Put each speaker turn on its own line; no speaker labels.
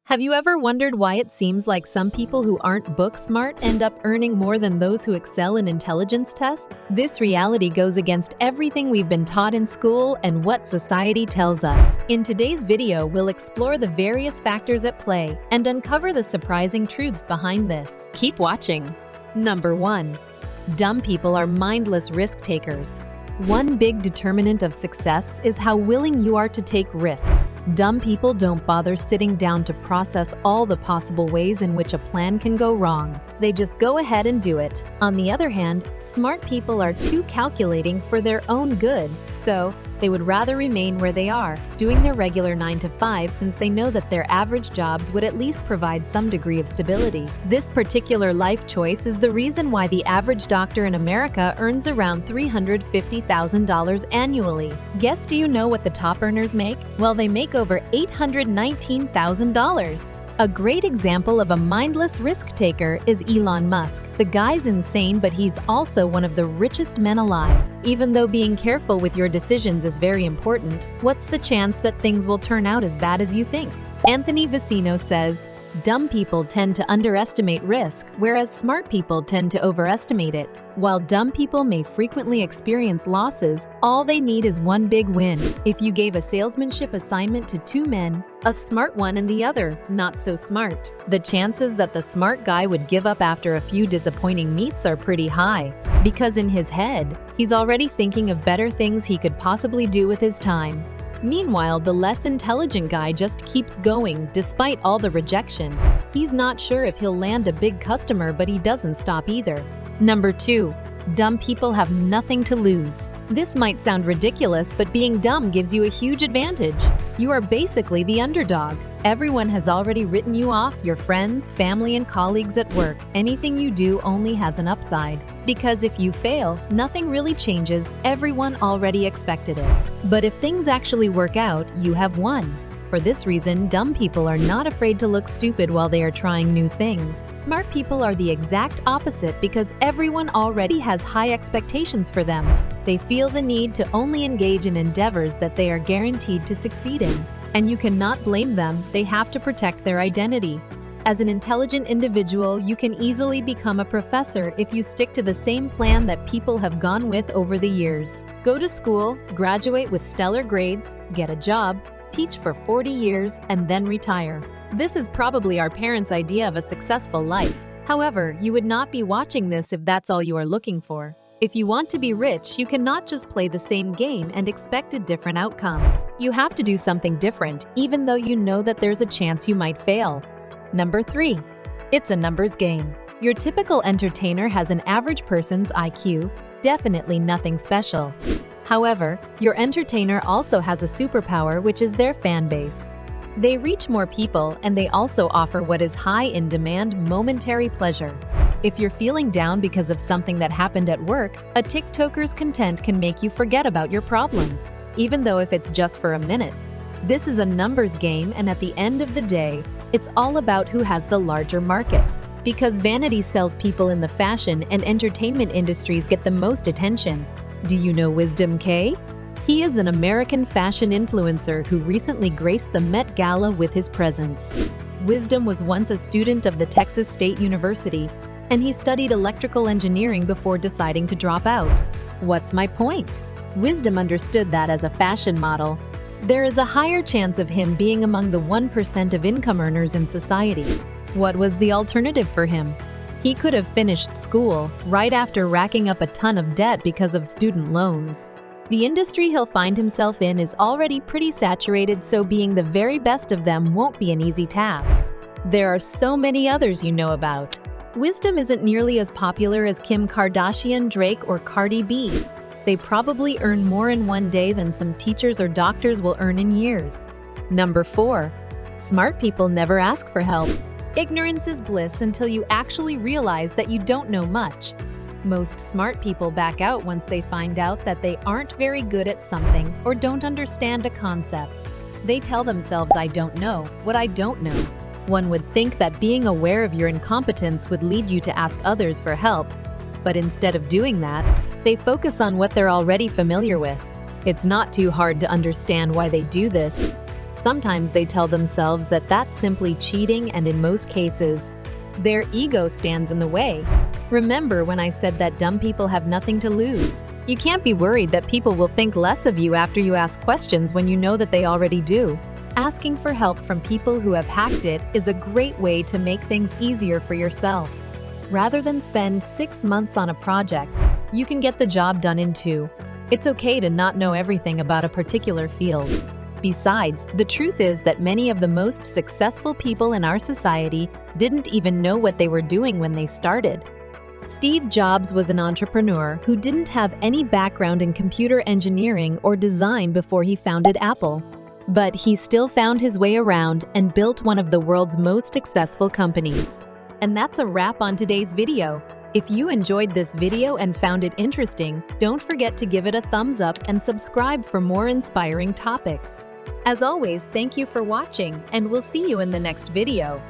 Have you ever wondered why it seems like some people who aren't book smart end up earning more than those who excel in intelligence tests? This reality goes against everything we've been taught in school and what society tells us. In today's video, we'll explore the various factors at play and uncover the surprising truths behind this. Keep watching. Number 1. Dumb people are mindless risk takers. One big determinant of success is how willing you are to take risks. Dumb people don't bother sitting down to process all the possible ways in which a plan can go wrong. They just go ahead and do it. On the other hand, smart people are too calculating for their own good, so they would rather remain where they are, doing their regular 9 to 5 since they know that their average jobs would at least provide some degree of stability. This particular life choice is the reason why the average doctor in America earns around $350,000 annually. Guess, do you know what the top earners make? Well, they make over $819,000. A great example of a mindless risk taker is Elon Musk. The guy's insane, but he's also one of the richest men alive. Even though being careful with your decisions is very important, what's the chance that things will turn out as bad as you think? Anthony Vicino says, "Dumb people tend to underestimate risk, whereas smart people tend to overestimate it. While dumb people may frequently experience losses, all they need is one big win. If you gave a salesmanship assignment to two men, a smart one and the other not so smart, the chances that the smart guy would give up after a few disappointing meets are pretty high, because in his head, he's already thinking of better things he could possibly do with his time. Meanwhile, the less intelligent guy just keeps going despite all the rejection. He's not sure if he'll land a big customer, but he doesn't stop either." Number 2. Dumb people have nothing to lose. This might sound ridiculous, but being dumb gives you a huge advantage. You are basically the underdog. Everyone has already written you off, your friends, family, and colleagues at work. Anything you do only has an upside. Because if you fail, nothing really changes. Everyone already expected it. But if things actually work out, you have won. For this reason, dumb people are not afraid to look stupid while they are trying new things. Smart people are the exact opposite because everyone already has high expectations for them. They feel the need to only engage in endeavors that they are guaranteed to succeed in. And you cannot blame them, they have to protect their identity. As an intelligent individual, you can easily become a professor if you stick to the same plan that people have gone with over the years. Go to school, graduate with stellar grades, get a job, teach for 40 years, and then retire. This is probably our parents' idea of a successful life. However, you would not be watching this if that's all you are looking for. If you want to be rich, you cannot just play the same game and expect a different outcome. You have to do something different, even though you know that there's a chance you might fail. Number 3. It's a numbers game. Your typical entertainer has an average person's IQ, definitely nothing special. However, your entertainer also has a superpower, which is their fan base. They reach more people, and they also offer what is high in demand momentary pleasure. If you're feeling down because of something that happened at work, a TikToker's content can make you forget about your problems, even though if it's just for a minute. This is a numbers game, and at the end of the day, it's all about who has the larger market. Because vanity sells, people in the fashion and entertainment industries get the most attention. Do you know Wisdom K? He is an American fashion influencer who recently graced the Met Gala with his presence. Wisdom was once a student of the Texas State University, and he studied electrical engineering before deciding to drop out. What's my point? Wisdom understood that as a fashion model, there is a higher chance of him being among the 1% of income earners in society. What was the alternative for him? He could have finished school right after racking up a ton of debt because of student loans. The industry he'll find himself in is already pretty saturated, so being the very best of them won't be an easy task. There are so many others you know about. Wisdom isn't nearly as popular as Kim Kardashian, Drake, or Cardi B. They probably earn more in one day than some teachers or doctors will earn in years. Number 4. Smart people never ask for help. Ignorance is bliss until you actually realize that you don't know much. Most smart people back out once they find out that they aren't very good at something or don't understand a concept. They tell themselves, "I don't know what I don't know." One would think that being aware of your incompetence would lead you to ask others for help, but instead of doing that, they focus on what they're already familiar with. It's not too hard to understand why they do this. Sometimes they tell themselves that that's simply cheating, and in most cases, their ego stands in the way. Remember when I said that dumb people have nothing to lose? You can't be worried that people will think less of you after you ask questions when you know that they already do. Asking for help from people who have hacked it is a great way to make things easier for yourself. Rather than spend 6 months on a project, you can get the job done in 2. It's okay to not know everything about a particular field. Besides, the truth is that many of the most successful people in our society didn't even know what they were doing when they started. Steve Jobs was an entrepreneur who didn't have any background in computer engineering or design before he founded Apple. But he still found his way around and built one of the world's most successful companies. And that's a wrap on today's video. If you enjoyed this video and found it interesting, don't forget to give it a thumbs up and subscribe for more inspiring topics. As always, thank you for watching, and we'll see you in the next video.